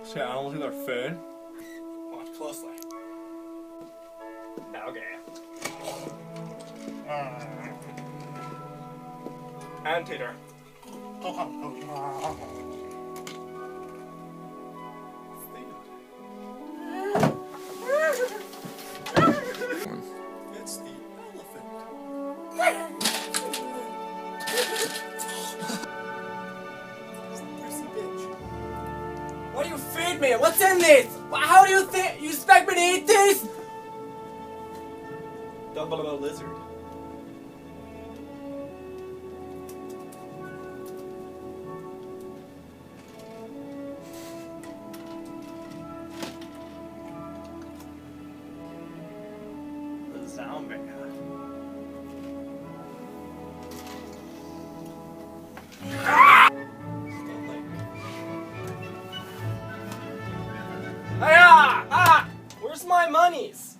So animals eat their food? Watch closely. Okay. Anteater. It's the elephant. Prissy bitch. What do you feed me? What's in this? How do you think you expect me to eat this? Double lizard. The zombie. Ah! Where's my monies?